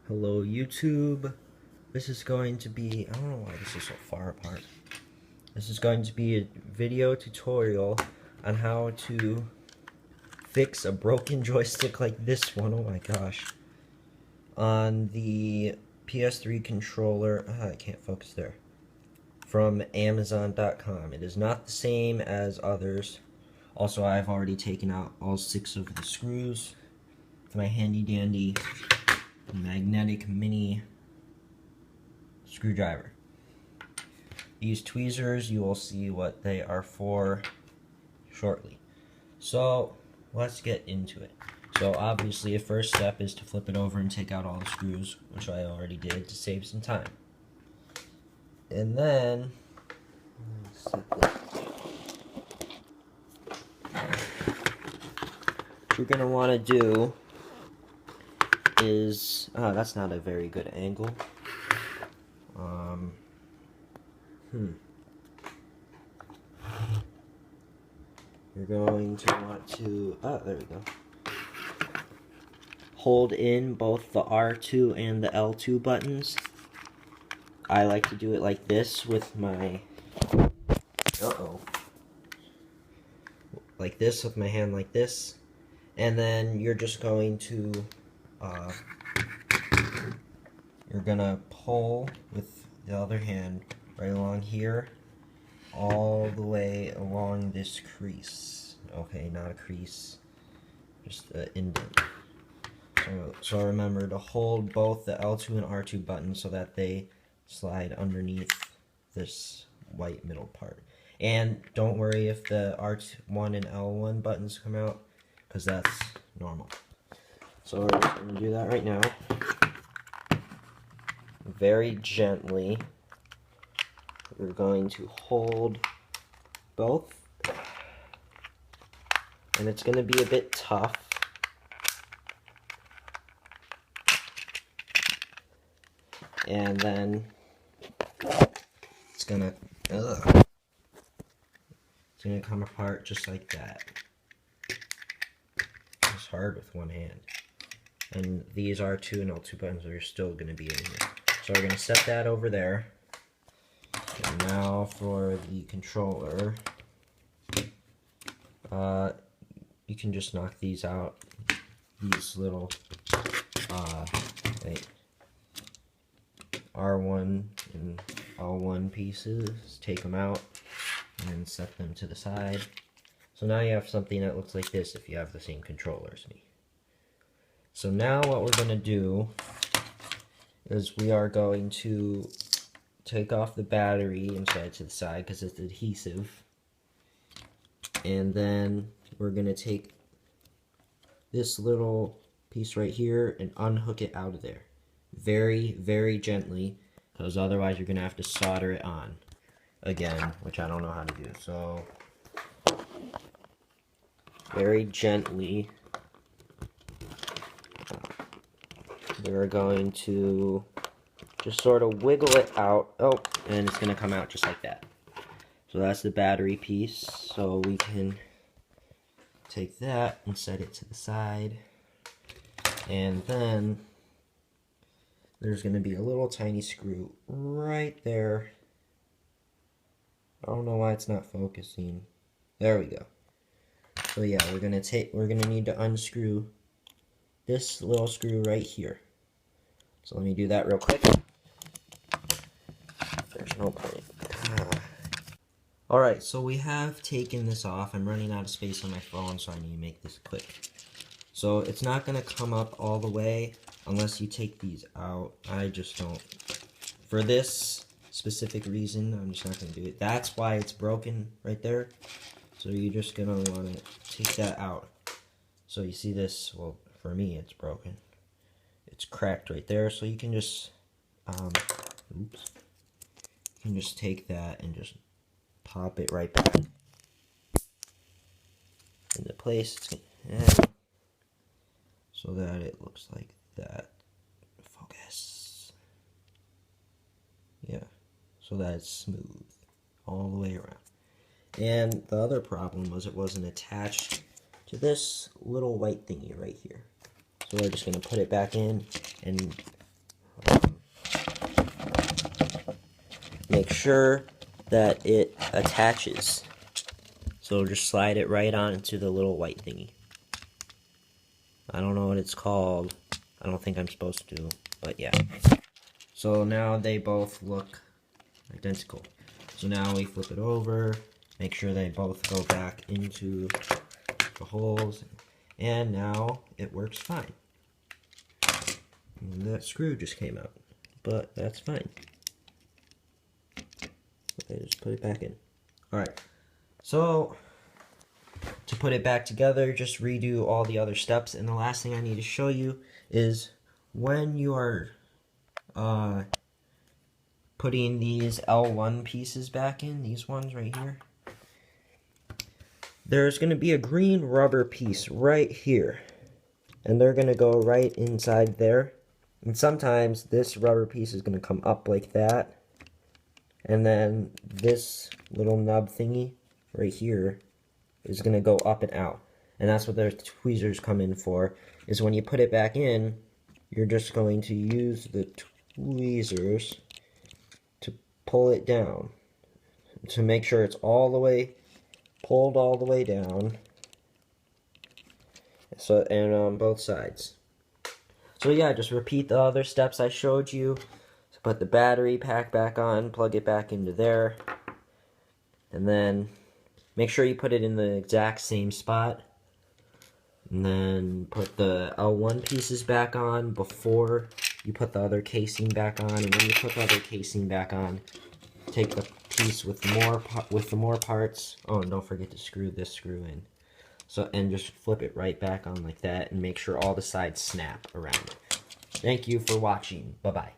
Hello YouTube. This is going to be, I don't know why this is so far apart. This is going to be a video tutorial on how to fix a broken joystick like this one, oh my gosh, on the ps3 controller, I can't focus there, from Amazon.com. It is not the same as others. Also, I've already taken out all 6 of the screws with my handy dandy magnetic mini screwdriver. These tweezers, you will see what they are for shortly. So let's get into it. So obviously, a first step is to flip it over and take out all the screws, which I already did to save some time. And then what you're gonna want to do is, that's not a very good angle. You're going to want to, there we go. Hold in both the R2 and the L2 buttons. I like to do it like this with my, like this with my hand like this. And then you're just going to, you're gonna pull with the other hand right along here, all the way along this crease. Okay, not a crease, just an indent. So remember to hold both the L2 and R2 buttons so that they slide underneath this white middle part. And don't worry if the R1 and L1 buttons come out, because that's normal. So we're just going to do that right now. Very gently, we're going to hold both, and it's going to be a bit tough. And then it's gonna come apart just like that. It's hard with one hand. And these R2 and L2 buttons are still gonna be in here. So we're gonna set that over there. And now for the controller. You can just knock these out. These little R1 and L1 pieces, take them out and set them to the side. So now you have something that looks like this if you have the same controller as me. So now what we're going to do is we are going to take off the battery and set it to the side because it's adhesive. And then we're going to take this little piece right here and unhook it out of there. Very, very gently, because otherwise you're going to have to solder it on again, which I don't know how to do. So, very gently, we're going to just sort of wiggle it out. Oh, and it's going to come out just like that. So that's the battery piece. So we can take that and set it to the side. And then there's going to be a little tiny screw right there. I don't know why it's not focusing. There we go. So yeah, we're going to need to unscrew this little screw right here. So let me do that real quick. There's no point. Alright, so we have taken this off. I'm running out of space on my phone, so I need to make this quick. So it's not going to come up all the way unless you take these out. I just don't. For this specific reason, I'm just not going to do it. That's why it's broken right there. So you're just going to want to take that out. So you see this, well, for me it's broken. It's cracked right there, so you can just, you can just take that and just pop it right back into place. And so that it looks like that. Focus. Yeah. So that it's smooth all the way around. And the other problem was it wasn't attached to this little white thingy right here. So we're just going to put it back in and make sure that it attaches. So just slide it right on into the little white thingy. I don't know what it's called. I don't think I'm supposed to, but yeah. So now they both look identical. So now we flip it over, make sure they both go back into the holes, and now it works fine. And that screw just came out, but that's fine. I just put it back in. Alright, so to put it back together, just redo all the other steps, and the last thing I need to show you is when you are putting these L1 pieces back in, these ones right here, there's going to be a green rubber piece right here, and they're going to go right inside there. And sometimes this rubber piece is going to come up like that, and then this little nub thingy right here is going to go up and out. And that's what the tweezers come in for, is when you put it back in, you're just going to use the tweezers to pull it down, to make sure it's all the way pulled all the way down. So, and on both sides. So yeah, just repeat the other steps I showed you. So put the battery pack back on, plug it back into there, and then make sure you put it in the exact same spot. And then put the L1 pieces back on before you put the other casing back on. And when you put the other casing back on, take the piece with the more parts. Oh, and don't forget to screw this screw in. So, and just flip it right back on like that, and make sure all the sides snap around it. Thank you for watching. Bye-bye.